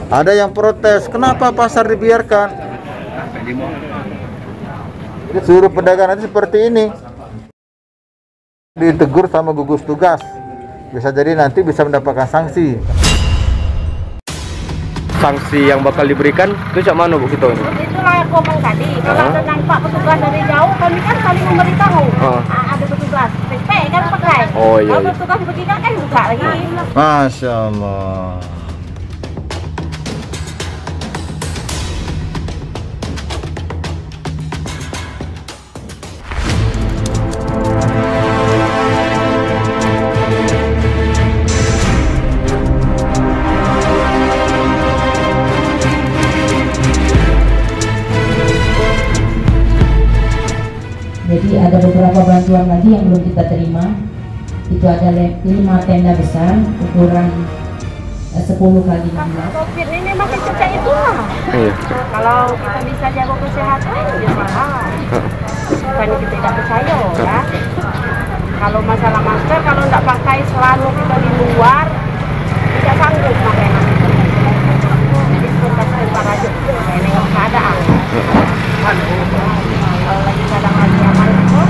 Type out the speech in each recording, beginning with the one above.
Ada yang protes, kenapa pasar dibiarkan? Jadi seluruh pedagang nanti seperti ini, ditegur sama gugus tugas, bisa jadi nanti bisa mendapatkan sanksi. Sanksi yang bakal diberikan itu cak mana Bu kita ini? Itulah yang ngomong tadi. Kalau ada nampak petugas dari jauh, kami kan saling memberitahu. Ada petugas, PP kan pakai. Oh iya. Kalau petugas begini kan buka lagi. Masya Allah. Jadi ada beberapa bantuan lagi yang belum kita terima. Itu ada 5 tenda besar ukuran 10 kali 16. Covid ini masih sejak itulah. Iya. Kalau kita bisa jaga kesehatan, ya mahal. Bukan kita tidak percaya ya. Kalau masalah masker, kalau tidak pakai selalu kita di luar, tidak sanggup pakai masker. Jadi sebentar para aja ini keadaan. Kalau lagi kadang lagi aman kok.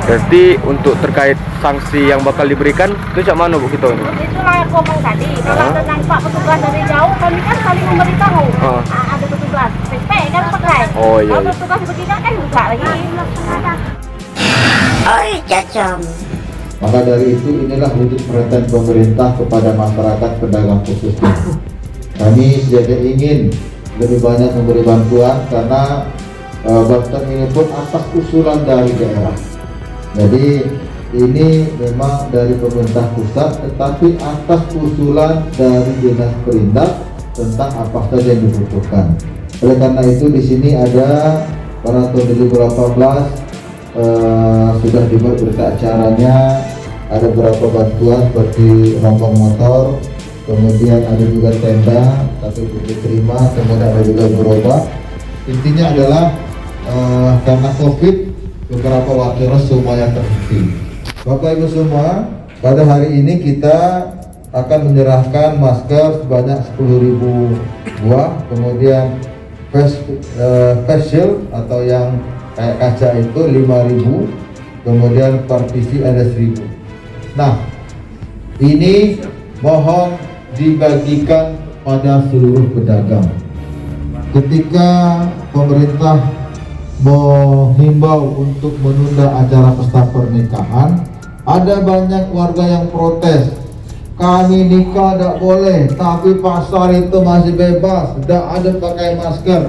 Jadi untuk terkait sanksi yang bakal diberikan itu cak mana Bu kita ini? Itulah yang ngomong tadi. Kalau ada nampak petugas dari jauh, kami kan saling memberitahu. Ada petugas, PP kan pakai. Oh iya. Kalau petugas begini kan buka lagi. Oi, cacam. Maka dari itu inilah wujud perhatian pemerintah kepada masyarakat pedagang khususnya. Kami sejati ingin lebih banyak memberi bantuan karena bantuan ini pun atas usulan dari daerah. Jadi ini memang dari pemerintah pusat, tetapi atas usulan dari dinas perindak tentang apa saja yang dibutuhkan. Oleh karena itu di sini ada pada tahun 2018 sudah dibuat berita acaranya, ada beberapa bantuan seperti rombong motor, kemudian ada juga tenda tapi belum diterima, kemudian ada juga gerobak. Intinya adalah karena Covid beberapa waktu semuanya terhenti. Bapak Ibu semua, pada hari ini kita akan menyerahkan masker sebanyak 10.000 buah, kemudian face shield atau yang kayak kaca itu 5.000, kemudian partisi ada 1.000. Nah, ini mohon dibagikan pada seluruh pedagang. Ketika pemerintah menghimbau untuk menunda acara pesta pernikahan, ada banyak warga yang protes. Kami nikah tidak boleh, tapi pasar itu masih bebas, tidak ada pakai masker.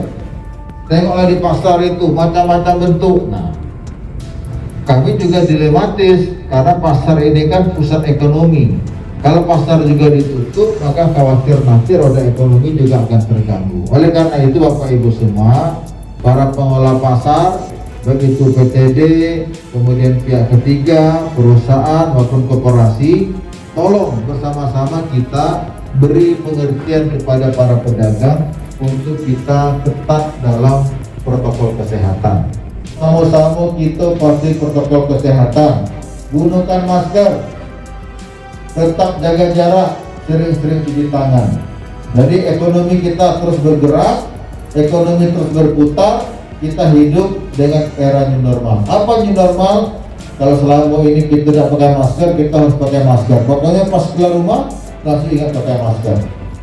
Tengoklah di pasar itu macam-macam bentuk. Nah, kami juga dilematis karena pasar ini kan pusat ekonomi. Kalau pasar juga ditutup, maka khawatir nanti roda ekonomi juga akan terganggu. Oleh karena itu Bapak Ibu semua, para pengelola pasar, baik itu PTD, kemudian pihak ketiga, perusahaan maupun koperasi, tolong bersama-sama kita beri pengertian kepada para pedagang untuk kita ketat dalam protokol kesehatan. Sama-sama kita patuhi protokol kesehatan, gunakan masker, tetap jaga jarak, sering-sering cuci tangan. Jadi ekonomi kita terus bergerak, ekonomi terus berputar, kita hidup dengan era new normal. Apa new normal? Kalau selama ini kita tidak pakai masker, kita harus pakai masker. Pokoknya pas keluar rumah, langsung ingat pakai masker.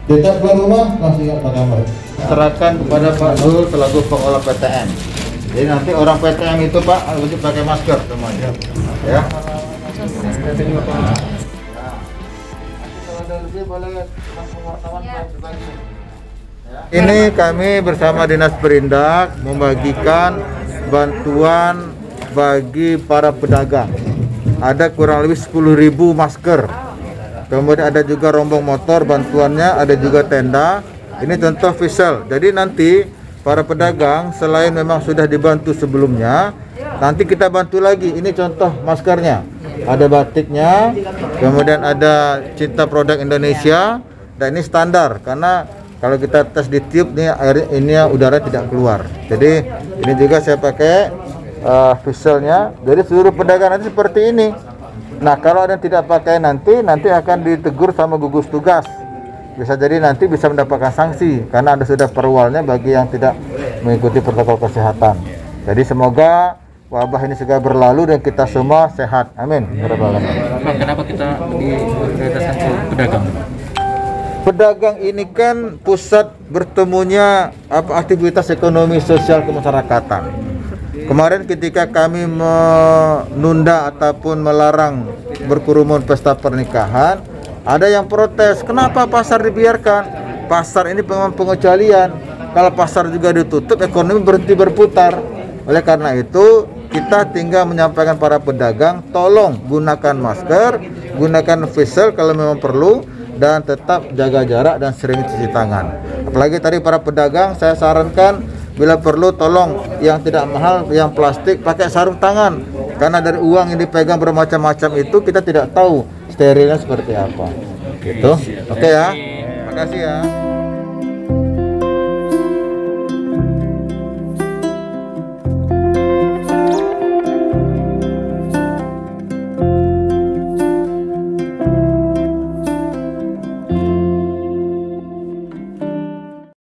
Tidak keluar rumah, langsung ingat pakai masker. Serahkan kepada Pak Dul selaku pengelola PTM. Jadi nanti orang PTM itu Pak harus pakai masker semuanya. Ya. Ini kami bersama Dinas Perindak membagikan bantuan bagi para pedagang. Ada kurang lebih 10.000 masker. Kemudian ada juga rombong motor bantuannya, ada juga tenda. Ini contoh visual. Jadi nanti para pedagang selain memang sudah dibantu sebelumnya, nanti kita bantu lagi. Ini contoh maskernya. Ada batiknya, kemudian ada Cinta Produk Indonesia, dan ini standar karena kalau kita tes di tiup nih air ini udara tidak keluar. Jadi ini juga saya pakai visualnya. Jadi seluruh pedagang nanti seperti ini. Nah, kalau ada yang tidak pakai nanti akan ditegur sama gugus tugas. bisa jadi nanti bisa mendapatkan sanksi karena ada sudah perwalnya bagi yang tidak mengikuti protokol kesehatan. Jadi semoga wabah ini segera berlalu dan kita semua sehat. Amin. Kenapa kita diprioritaskan ke pedagang? Pedagang ini kan pusat bertemunya aktivitas ekonomi sosial kemasyarakatan. Kemarin ketika kami menunda ataupun melarang berkerumun pesta pernikahan, ada yang protes, kenapa pasar dibiarkan? Pasar ini pengecualian. Kalau pasar juga ditutup, ekonomi berhenti berputar. Oleh karena itu, kita tinggal menyampaikan para pedagang, tolong gunakan masker, gunakan face shield kalau memang perlu, dan tetap jaga jarak dan sering cuci tangan. Apalagi tadi para pedagang, saya sarankan bila perlu tolong yang tidak mahal, yang plastik, pakai sarung tangan. Karena dari uang yang dipegang bermacam-macam itu kita tidak tahu sterilnya seperti apa. Gitu. Oke ya. Makasih ya.